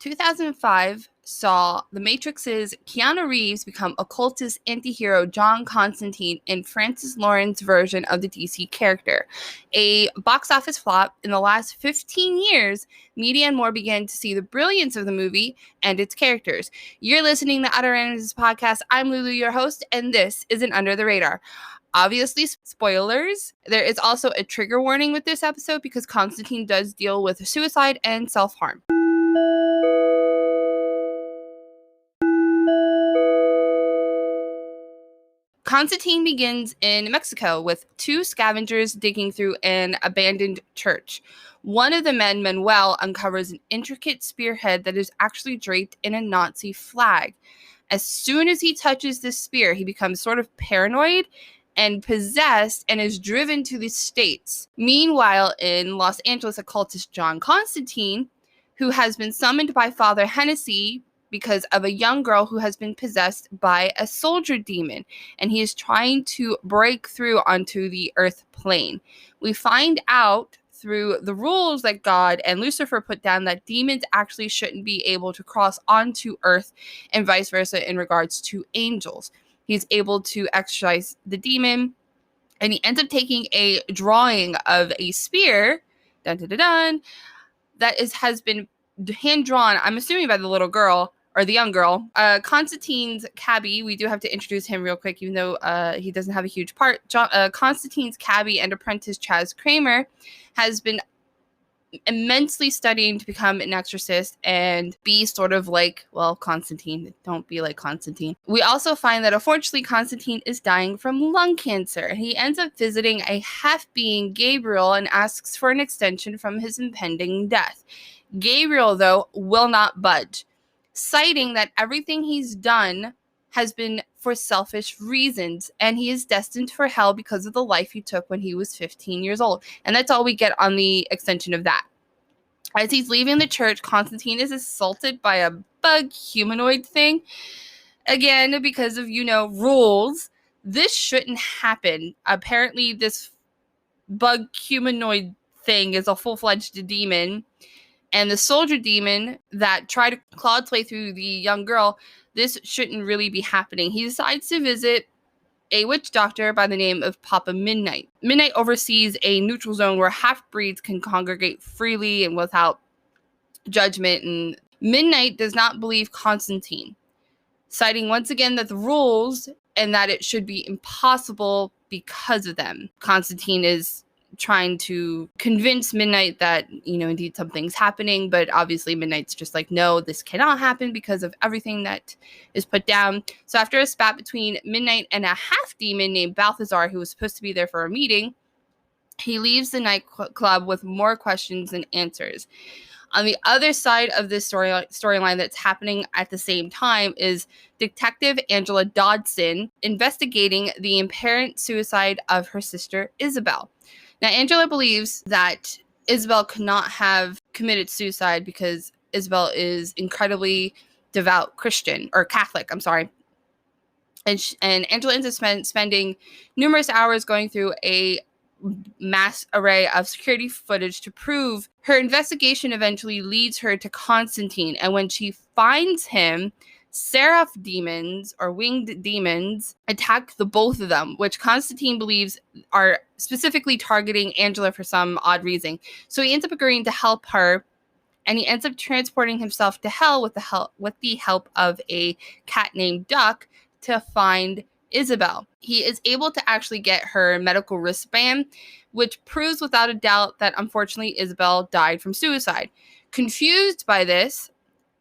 2005 saw The Matrix's Keanu Reeves become occultist anti-hero John Constantine in Francis Lawrence's version of the DC character. A box office flop, in the last 15 years, media and more began to see the brilliance of the movie and its characters. You're listening to Utter Randomness Podcast. I'm Lulu, your host, and this is an Under the Radar. Obviously, spoilers. There is also a trigger warning with this episode because Constantine does deal with suicide and self-harm. Constantine begins in Mexico with two scavengers digging through an abandoned church. One of the men, Manuel, uncovers an intricate spearhead that is actually draped in a Nazi flag. As soon as he touches this spear, he becomes sort of paranoid and possessed and is driven to the States. Meanwhile, in Los Angeles, occultist John Constantine, who has been summoned by Father Hennessy because of a young girl who has been possessed by a soldier demon, and he is trying to break through onto the earth plane. We find out through the rules that God and Lucifer put down that demons actually shouldn't be able to cross onto earth and vice versa in regards to angels. He's able to exorcise the demon, and he ends up taking a drawing of a spear, dun, dun, dun, dun, that has been hand drawn, I'm assuming by the little girl, or the young girl. Constantine's cabbie, we do have to introduce him real quick, even though he doesn't have a huge part. Constantine's cabbie and apprentice Chaz Kramer has been immensely studying to become an exorcist and be sort of like, well, Constantine. Don't be like Constantine. We also find that unfortunately Constantine is dying from lung cancer. He ends up visiting a half-being, Gabriel, and asks for an extension from his impending death. Gabriel, though, will not budge, citing that everything he's done has been for selfish reasons, and he is destined for hell because of the life he took when he was 15 years old. And that's all we get on the extension of that. As he's leaving the church, Constantine is assaulted by a bug humanoid thing. Again, because of, rules. This shouldn't happen. Apparently, this bug humanoid thing is a full-fledged demon. And the soldier demon that tried to claw its way through the young girl, this shouldn't really be happening. He decides to visit a witch doctor by the name of Papa Midnight. Midnight oversees a neutral zone where half-breeds can congregate freely and without judgment. And Midnight does not believe Constantine, citing once again that the rules and that it should be impossible because of them. Constantine is trying to convince Midnight that, indeed something's happening, but obviously Midnight's just like, no, this cannot happen because of everything that is put down. So after a spat between Midnight and a half-demon named Balthazar, who was supposed to be there for a meeting, he leaves the nightclub with more questions than answers. On the other side of this storyline that's happening at the same time is Detective Angela Dodson investigating the apparent suicide of her sister Isabel. Now, Angela believes that Isabel could not have committed suicide because Isabel is incredibly devout Christian, or Catholic, I'm sorry. And Angela ends up spending numerous hours going through a mass array of security footage to prove her investigation eventually leads her to Constantine. And when she finds him, seraph demons, or winged demons, attack the both of them, which Constantine believes are specifically targeting Angela for some odd reason. So he ends up agreeing to help her, and he ends up transporting himself to hell with the help of a cat named Duck to find Isabel. He is able to actually get her medical wristband, which proves without a doubt that unfortunately Isabel died from suicide. Confused by this,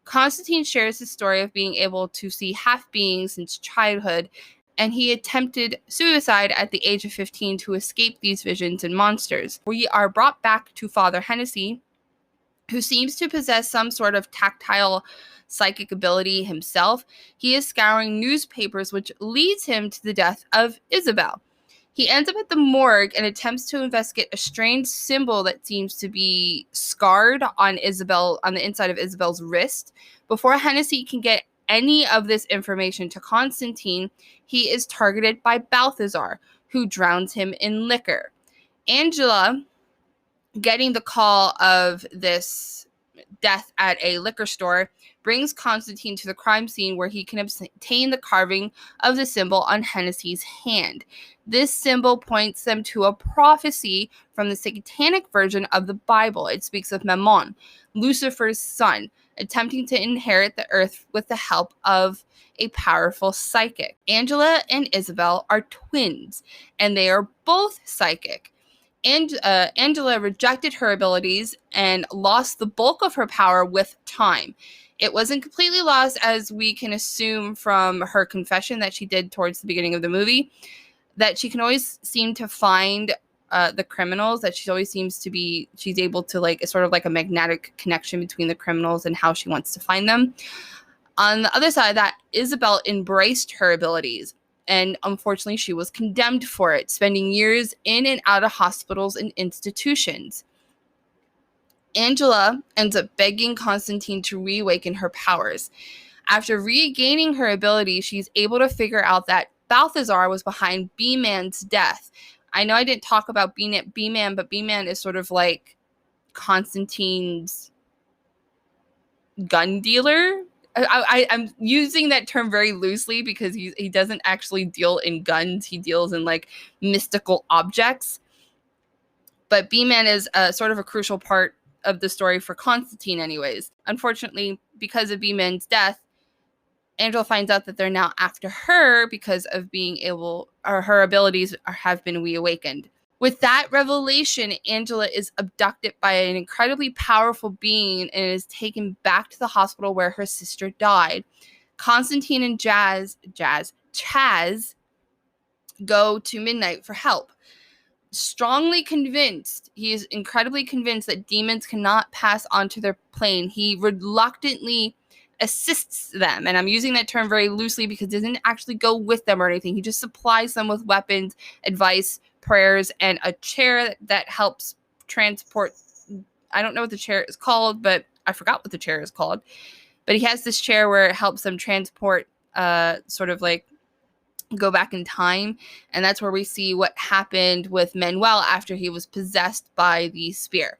Constantine shares his story of being able to see half-beings since childhood, and he attempted suicide at the age of 15 to escape these visions and monsters. We are brought back to Father Hennessy, who seems to possess some sort of tactile psychic ability himself. He is scouring newspapers, which leads him to the death of Isabel. He ends up at the morgue and attempts to investigate a strange symbol that seems to be scarred on the inside of Isabel's wrist. Before Hennessy can get any of this information to Constantine, he is targeted by Balthazar, who drowns him in liquor. Angela, getting the call of this death at a liquor store, brings Constantine to the crime scene where he can obtain the carving of the symbol on Hennessy's hand. This symbol points them to a prophecy from the satanic version of the Bible. It speaks of Mammon, Lucifer's son, attempting to inherit the earth with the help of a powerful psychic. Angela and Isabel are twins, and they are both psychic. And Angela rejected her abilities and lost the bulk of her power with time. It wasn't completely lost, as we can assume from her confession that she did towards the beginning of the movie, that she can always seem to find the criminals, that she always seems to be, she's able to, like, it's sort of like a magnetic connection between the criminals and how she wants to find them. On the other side of that, Isabel embraced her abilities, and unfortunately she was condemned for it, spending years in and out of hospitals and institutions. Angela ends up begging Constantine to reawaken her powers. After regaining her ability, she's able to figure out that Balthazar was behind B-Man's death. I know I didn't talk about B-Man, but B-Man is sort of like Constantine's gun dealer. I'm using that term very loosely because he doesn't actually deal in guns. He deals in, like, mystical objects. But B-Man is sort of a crucial part of the story for Constantine anyways. Unfortunately, because of B-Man's death, Angela finds out that they're now after her because of being able, or her abilities have been reawakened. With that revelation, Angela is abducted by an incredibly powerful being and is taken back to the hospital where her sister died. Constantine and Chaz go to Midnight for help. Strongly convinced, he is incredibly convinced that demons cannot pass onto their plane. He reluctantly assists them, and I'm using that term very loosely because he doesn't actually go with them or anything. He just supplies them with weapons, advice, prayers, and a chair that helps transport. I don't know what the chair is called, but I forgot what the chair is called. But he has this chair where it helps them transport, sort of like go back in time. And that's where we see what happened with Manuel after he was possessed by the spear.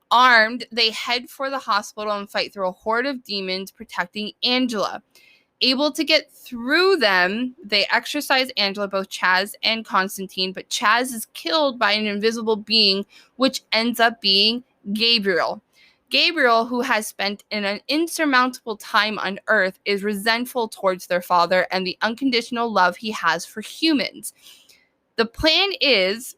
Armed, they head for the hospital and fight through a horde of demons protecting Angela. Able to get through them, they exorcise Angela, both Chaz and Constantine, but Chaz is killed by an invisible being, which ends up being Gabriel. Gabriel, who has spent an insurmountable time on Earth, is resentful towards their father and the unconditional love he has for humans. The plan is,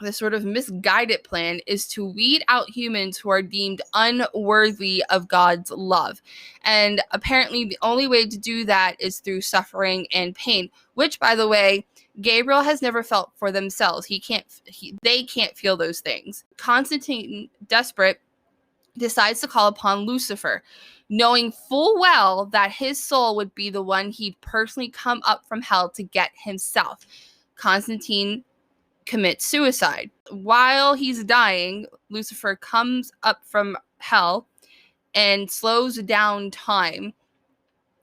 the sort of misguided plan, is to weed out humans who are deemed unworthy of God's love. And apparently the only way to do that is through suffering and pain, which, by the way, Gabriel has never felt for themselves. They can't feel those things. Constantine, desperate, decides to call upon Lucifer, knowing full well that his soul would be the one he'd personally come up from hell to get himself. Constantine commits suicide. While he's dying, Lucifer comes up from hell and slows down time.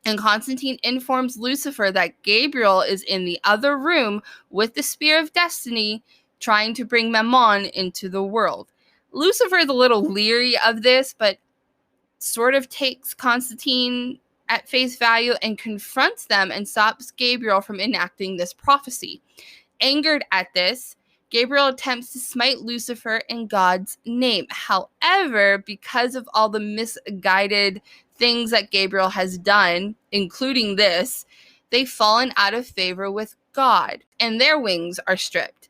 And Constantine informs Lucifer that Gabriel is in the other room with the Spear of Destiny, trying to bring Mammon into the world. Lucifer is a little leery of this, but sort of takes Constantine at face value and confronts them and stops Gabriel from enacting this prophecy. Angered at this, Gabriel attempts to smite Lucifer in God's name. However, because of all the misguided things that Gabriel has done, including this, they've fallen out of favor with God, and their wings are stripped.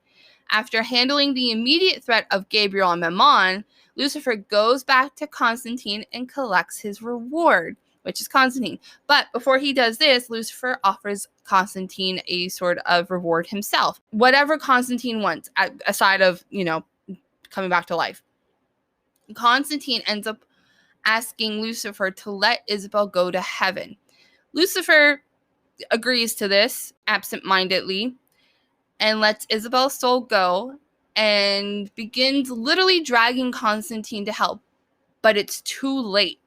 After handling the immediate threat of Gabriel and Mammon, Lucifer goes back to Constantine and collects his reward, which is Constantine. But before he does this, Lucifer offers Constantine a sort of reward himself. Whatever Constantine wants, aside of, coming back to life. Constantine ends up asking Lucifer to let Isabel go to heaven. Lucifer agrees to this absent-mindedly and lets Isabel's soul go and begins literally dragging Constantine to hell. But it's too late.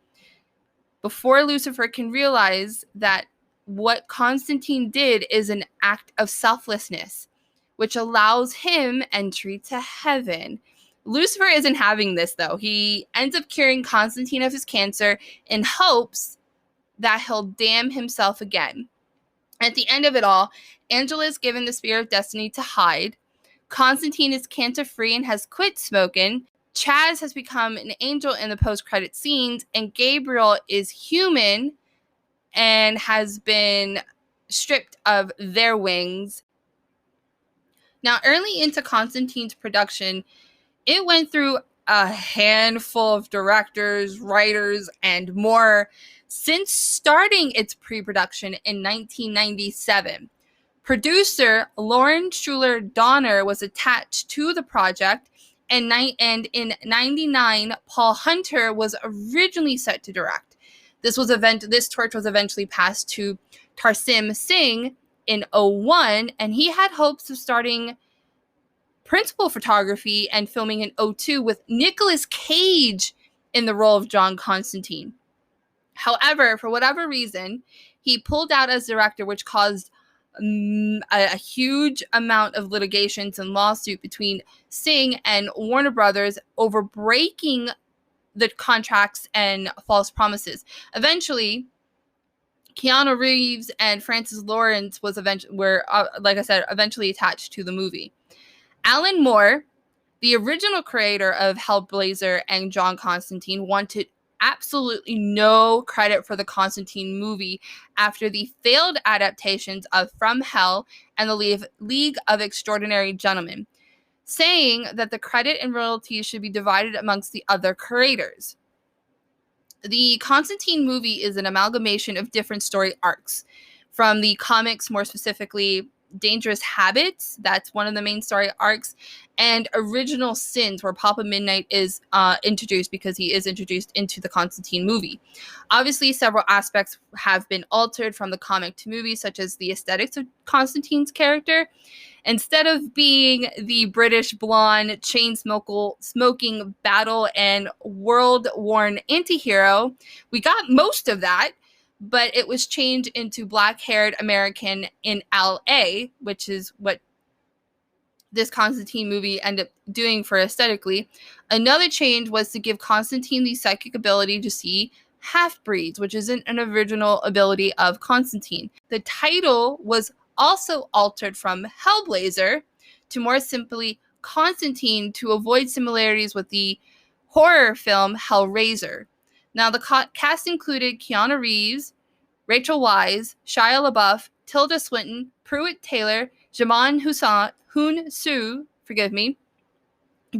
Before Lucifer can realize that what Constantine did is an act of selflessness, which allows him entry to heaven. Lucifer isn't having this, though. He ends up curing Constantine of his cancer in hopes that he'll damn himself again. At the end of it all, Angela is given the Spear of Destiny to hide. Constantine is cancer-free and has quit smoking. Chaz has become an angel in the post-credit scenes, and Gabriel is human and has been stripped of their wings. Now, early into Constantine's production, it went through a handful of directors, writers, and more since starting its pre-production in 1997. Producer Lauren Schuler Donner was attached to the project, and in 99, Paul Hunter was originally set to direct. This torch was eventually passed to Tarsim Singh in 01, and he had hopes of starting principal photography and filming in 02 with Nicolas Cage in the role of John Constantine. However, for whatever reason, he pulled out as director, which caused a huge amount of litigations and lawsuit between Singh and Warner Brothers over breaking the contracts and false promises. Eventually, Keanu Reeves and Francis Lawrence were eventually attached to the movie. Alan Moore, the original creator of Hellblazer and John Constantine, wanted absolutely no credit for the Constantine movie after the failed adaptations of From Hell and the League of Extraordinary Gentlemen, saying that the credit and royalties should be divided amongst the other creators. The Constantine movie is an amalgamation of different story arcs. From the comics, more specifically, Dangerous Habits, that's one of the main story arcs, and Original Sins, where Papa Midnight is introduced because he is introduced into the Constantine movie. Obviously, several aspects have been altered from the comic to movie, such as the aesthetics of Constantine's character. Instead of being the British blonde, chain-smoking, battle and world-worn antihero, we got most of that, but it was changed into black-haired American in LA, which is what this Constantine movie ended up doing for aesthetically. Another change was to give Constantine the psychic ability to see half-breeds, which isn't an original ability of Constantine. The title was also altered from Hellblazer to more simply Constantine to avoid similarities with the horror film Hellraiser. Now, the cast included Keanu Reeves, Rachel Weisz, Shia LaBeouf, Tilda Swinton, Pruitt Taylor, Jaman Hoon Soo,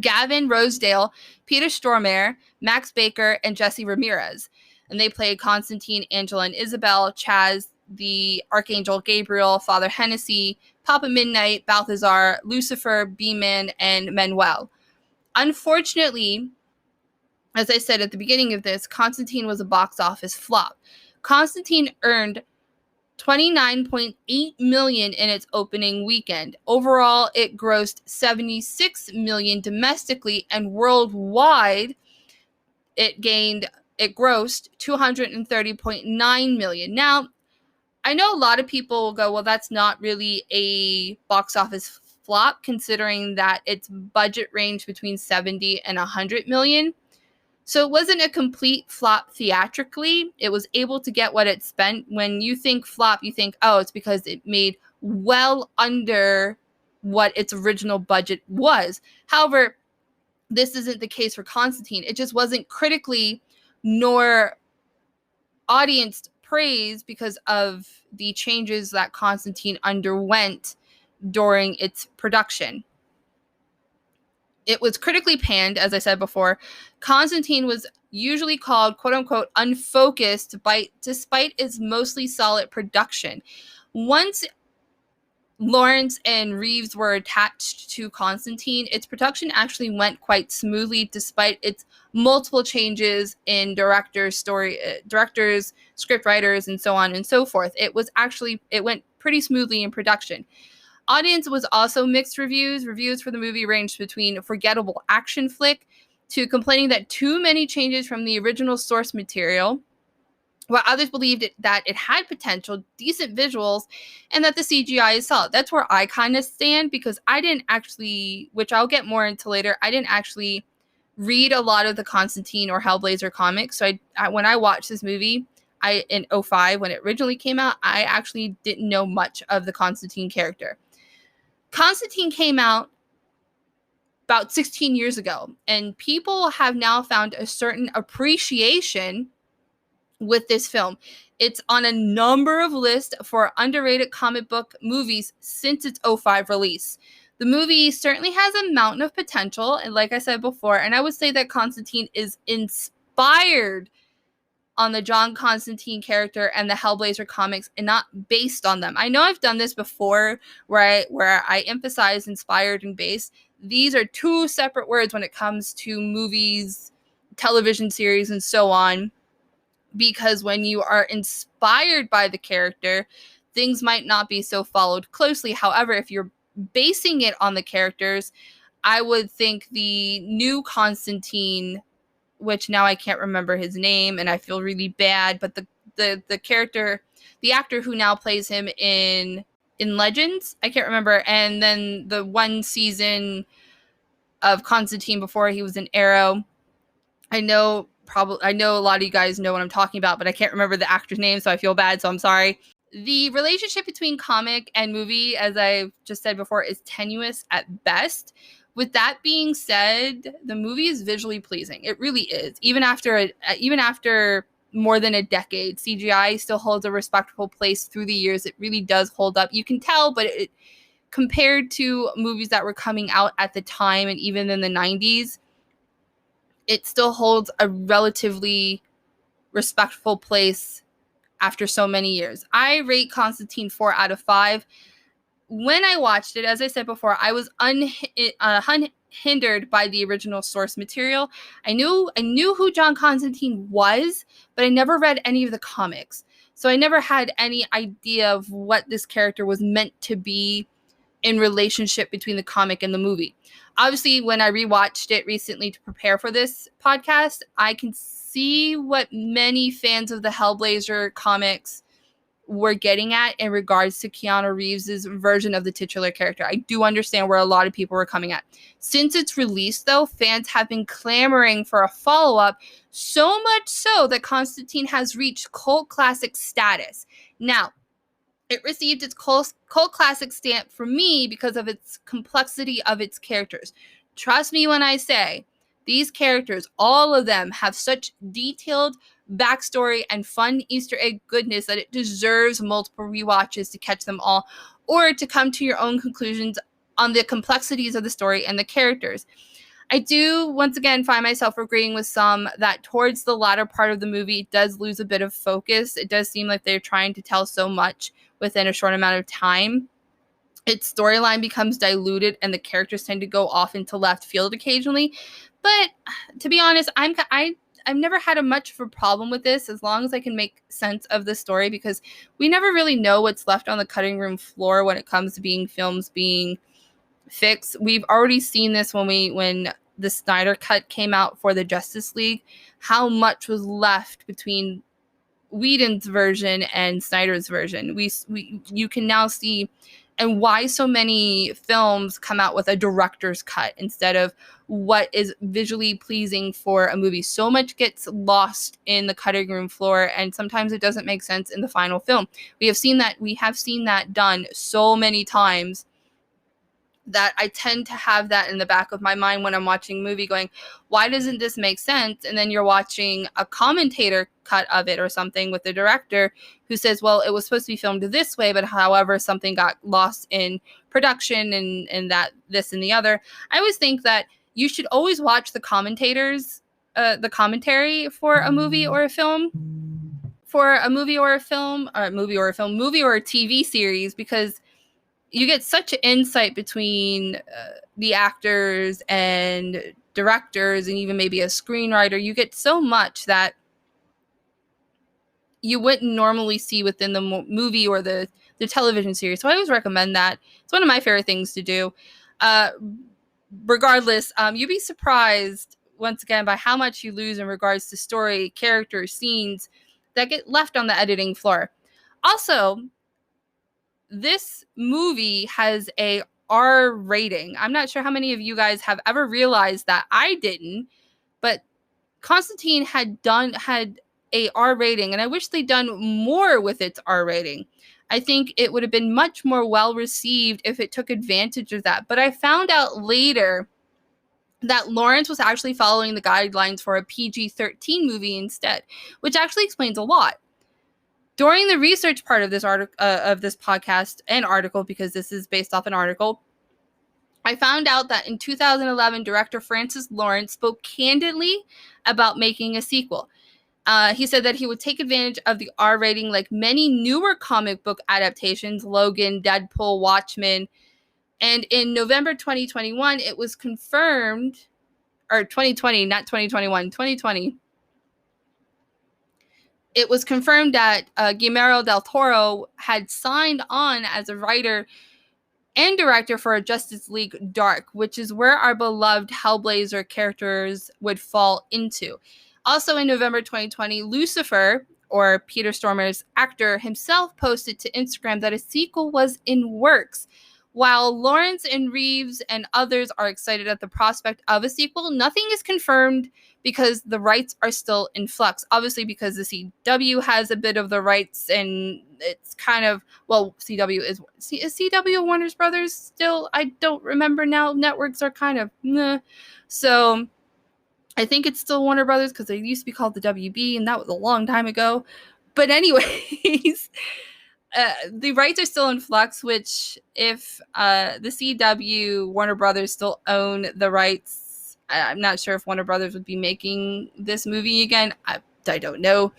Gavin Rosedale, Peter Stormare, Max Baker, and Jesse Ramirez. And they played Constantine, Angela and Isabel, Chaz, the Archangel Gabriel, Father Hennessy, Papa Midnight, Balthazar, Lucifer, B-Man, and Manuel. Unfortunately, as I said at the beginning of this, Constantine was a box office flop. Constantine earned $29.8 million in its opening weekend. Overall, it grossed $76 million domestically, and worldwide, it grossed $230.9 million. Now, I know a lot of people will go, well, that's not really a box office flop, considering that its budget ranged between 70 and 100 million. So it wasn't a complete flop theatrically. It was able to get what it spent. When you think flop, you think, oh, it's because it made well under what its original budget was. However, this isn't the case for Constantine. It just wasn't critically nor audience praise because of the changes that Constantine underwent during its production. It was critically panned, as I said before. Constantine was usually called, quote-unquote, unfocused despite its mostly solid production. Once Lawrence and Reeves were attached to Constantine, its production actually went quite smoothly despite its multiple changes in directors, script writers, and so on and so forth. It went pretty smoothly in production. Audience was also mixed reviews. Reviews for the movie ranged between forgettable action flick to complaining that too many changes from the original source material. while others believed that it had potential, decent visuals, and that the CGI is solid. That's where I kind of stand, because I didn't actually, which I'll get more into later, I didn't actually read a lot of the Constantine or Hellblazer comics. So when I watched this movie, in 2005, when it originally came out, I actually didn't know much of the Constantine character. Constantine came out about 16 years ago, and people have now found a certain appreciation with this film. It's on a number of lists for underrated comic book movies since its 2005 release. The movie certainly has a mountain of potential, and like I said before, and I would say that Constantine is inspired on the John Constantine character and the Hellblazer comics, and not based on them. I know I've done this before where I emphasize inspired and based. These are two separate words when it comes to movies, television series, and so on. Because when you are inspired by the character, things might not be so followed closely. However, if you're basing it on the characters, I would think the new Constantine, which now I can't remember his name and I feel really bad, but the character, the actor who now plays him in Legends, I can't remember, and then the one season of Constantine before he was in Arrow. I know a lot of you guys know what I'm talking about, but I can't remember the actor's name, so I feel bad, so I'm sorry. The relationship between comic and movie, as I've just said before, is tenuous at best. With that being said, the movie is visually pleasing. It really is. Even after more than a decade, CGI still holds a respectable place through the years. It really does hold up. You can tell, but compared to movies that were coming out at the time and even in the 90s, it still holds a relatively respectful place after so many years. I rate Constantine 4 out of 5. When I watched it, as I said before, I was unhindered by the original source material. I knew who John Constantine was, but I never read any of the comics. So I never had any idea of what this character was meant to be in relationship between the comic and the movie. Obviously, when I rewatched it recently to prepare for this podcast, I can see what many fans of the Hellblazer comics were getting at in regards to Keanu Reeves' version of the titular character. I do understand where a lot of people were coming at. Since its release, though, fans have been clamoring for a follow-up, so much so that Constantine has reached cult classic status. Now, it received its cult classic stamp for me because of its complexity of its characters. Trust me when I say, these characters, all of them, have such detailed backstory and fun Easter egg goodness that it deserves multiple rewatches to catch them all, or to come to your own conclusions on the complexities of the story and the characters. I do, once again, find myself agreeing with some that towards the latter part of the movie, it does lose a bit of focus. It does seem like they're trying to tell so much within a short amount of time. Its storyline becomes diluted and the characters tend to go off into left field occasionally. But to be honest, I've never had a much of a problem with this as long as I can make sense of the story, because we never really know what's left on the cutting room floor when it comes to films being fixed. We've already seen this when the Snyder Cut came out for the Justice League, how much was left between Whedon's version and Snyder's version. You can now see, and why so many films come out with a director's cut instead of what is visually pleasing for a movie. So much gets lost in the cutting room floor, and sometimes it doesn't make sense in the final film. We have seen that done so many times that I tend to have that in the back of my mind when I'm watching a movie going, why doesn't this make sense? And then you're watching a commentator cut of it or something with the director who says, well, it was supposed to be filmed this way, but however, something got lost in production and that, this and the other. I always think that you should always watch the commentators, the commentary for a movie or a film. For a movie or a film, movie or a TV series, because you get such an insight between the actors and directors and even maybe a screenwriter. You get so much that you wouldn't normally see within the movie or the television series. So I always recommend that. It's one of my favorite things to do. Regardless, you'd be surprised, once again, by how much you lose in regards to story, characters, scenes, that get left on the editing floor. Also, this movie has a R rating. I'm not sure how many of you guys have ever realized that. I didn't, but Constantine had a R rating, and I wish they'd done more with its R rating. I think it would have been much more well received if it took advantage of that. But I found out later that Lawrence was actually following the guidelines for a PG-13 movie instead, which actually explains a lot. During the research part of this article, of this podcast and article, because this is based off an article, I found out that in 2011, director Francis Lawrence spoke candidly about making a sequel. He said that he would take advantage of the R rating like many newer comic book adaptations, Logan, Deadpool, Watchmen. And in November 2021, it was confirmed, or 2020, not 2021, 2020. It was confirmed that Guillermo del Toro had signed on as a writer and director for a Justice League Dark, which is where our beloved Hellblazer characters would fall into. Also in November 2020, Lucifer, or Peter Stormer's actor himself, posted to Instagram that a sequel was in works. While Lawrence and Reeves and others are excited at the prospect of a sequel, nothing is confirmed because the rights are still in flux. Obviously, because the CW has a bit of the rights, and it's kind of, well, CW is CW Warner's Brothers still? I don't remember now. Networks are kind of meh. So I think it's still Warner Brothers because they used to be called the WB, and that was a long time ago. But anyways, the rights are still in flux, which if the CW Warner Brothers still own the rights, I'm not sure if Warner Brothers would be making this movie again. I don't know.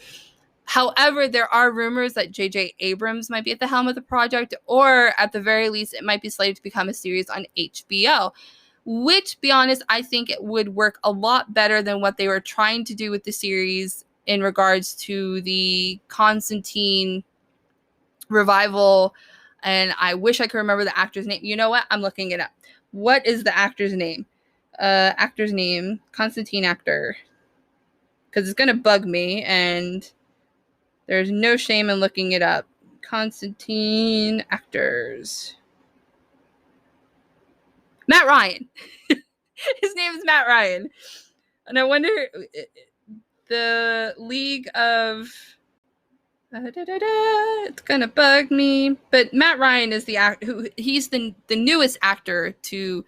However, there are rumors that J.J. Abrams might be at the helm of the project, or at the very least, it might be slated to become a series on HBO. Which, to be honest, I think it would work a lot better than what they were trying to do with the series in regards to the Constantine revival. And I wish I could remember the actor's name. You know what? I'm looking it up. What is the actor's name? Actor's name. Constantine actor. Because it's going to bug me, and there's no shame in looking it up. Constantine actors. Matt Ryan. His name is Matt Ryan. And I wonder, the League of... it's gonna bug me. But Matt Ryan is the actor he's the newest actor to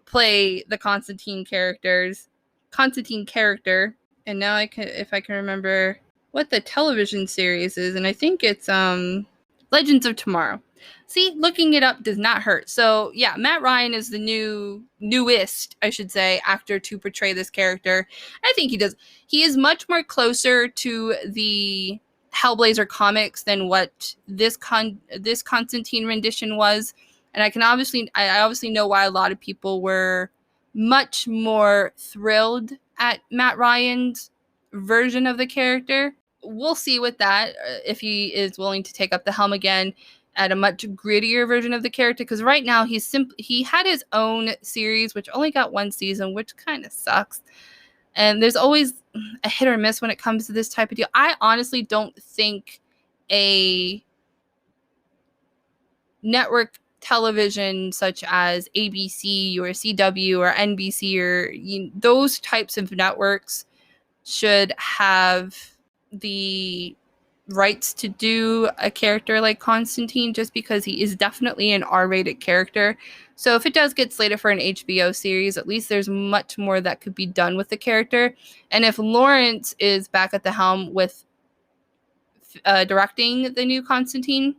play the Constantine character. And now if I can remember what the television series is, and I think it's Legends of Tomorrow. See, looking it up does not hurt. So yeah, Matt Ryan is the newest, I should say, actor to portray this character. I think he is much more closer to the Hellblazer comics than what this Constantine rendition was. And I obviously know why a lot of people were much more thrilled at Matt Ryan's version of the character. We'll see with that, if he is willing to take up the helm again at a much grittier version of the character, because right now he had his own series which only got one season, which kind of sucks. And there's always a hit or miss when it comes to this type of deal. I honestly don't think a network television such as ABC or CW or NBC or those types of networks should have the rights to do a character like Constantine, just because he is definitely an R-rated character. So if it does get slated for an HBO series, at least there's much more that could be done with the character. And if Lawrence is back at the helm with directing the new Constantine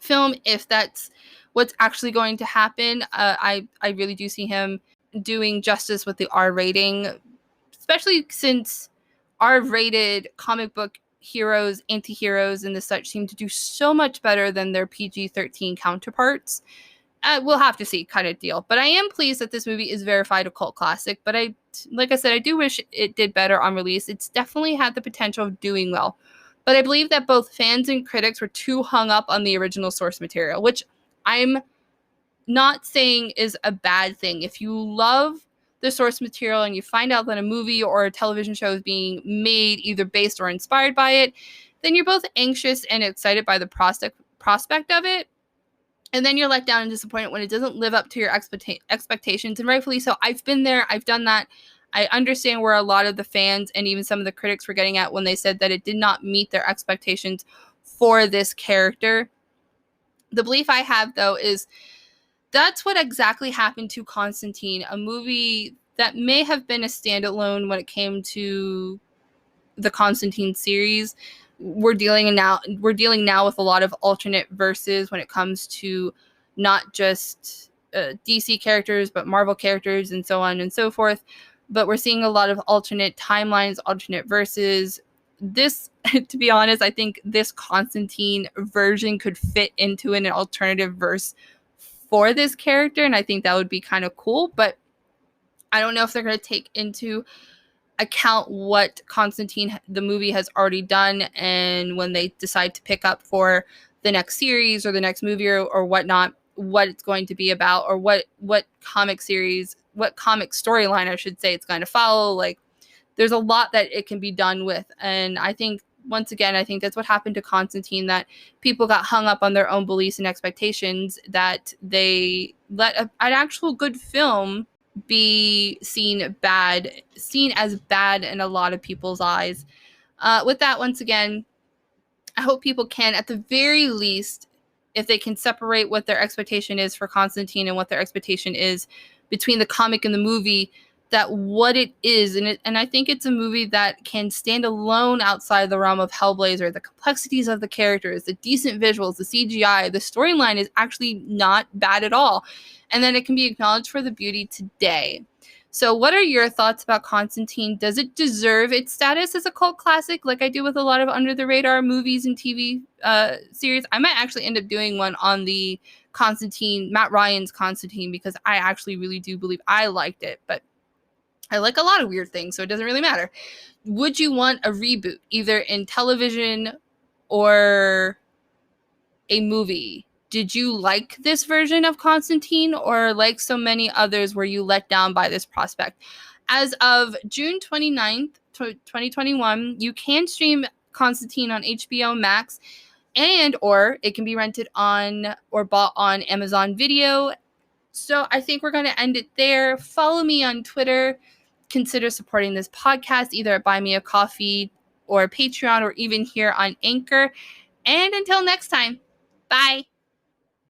film, if that's what's actually going to happen, I really do see him doing justice with the R rating, especially since R-rated comic book heroes, anti-heroes, and the such seem to do so much better than their PG-13 counterparts. We'll have to see, kind of deal. But I am pleased that this movie is verified a cult classic. But like I said, I do wish it did better on release. It's definitely had the potential of doing well. But I believe that both fans and critics were too hung up on the original source material, which I'm not saying is a bad thing. If you love the source material and you find out that a movie or a television show is being made either based or inspired by it, then you're both anxious and excited by the prospect of it. And then you're let down and disappointed when it doesn't live up to your expectations. And rightfully so. I've been there. I've done that. I understand where a lot of the fans and even some of the critics were getting at when they said that it did not meet their expectations for this character. The belief I have, though, is that's what exactly happened to Constantine, a movie that may have been a standalone when it came to the Constantine series. We're dealing now with a lot of alternate verses when it comes to not just DC characters, but Marvel characters and so on and so forth. But we're seeing a lot of alternate timelines, alternate verses. This, to be honest, I think this Constantine version could fit into an alternative verse for this character, and I think that would be kind of cool. But I don't know if they're going to take into account what Constantine, the movie, has already done, and when they decide to pick up for the next series or the next movie or whatnot, what it's going to be about, or what comic series, what comic storyline, I should say, it's going to follow. Like, there's a lot that it can be done with, and I think, once again, I think that's what happened to Constantine, that people got hung up on their own beliefs and expectations, that they let an actual good film be seen as bad in a lot of people's eyes. With that, once again, I hope people can, at the very least, if they can separate what their expectation is for Constantine and what their expectation is between the comic and the movie, that what it is, and I think it's a movie that can stand alone outside the realm of Hellblazer. The complexities of the characters, the decent visuals, the CGI, the storyline is actually not bad at all, and then it can be acknowledged for the beauty today. So what are your thoughts about Constantine? Does it deserve its status as a cult classic, like I do with a lot of under-the-radar movies and TV series? I might actually end up doing one on the Constantine, Matt Ryan's Constantine, because I actually really do believe I liked it, but I like a lot of weird things, so it doesn't really matter. Would you want a reboot, either in television or a movie? Did you like this version of Constantine, or like so many others were you let down by this prospect? As of June 29th, 2021, you can stream Constantine on HBO Max, and or it can be rented on or bought on Amazon Video. So I think we're going to end it there. Follow me on Twitter. Consider supporting this podcast either at Buy Me a Coffee or Patreon, or even here on Anchor. And until next time, bye.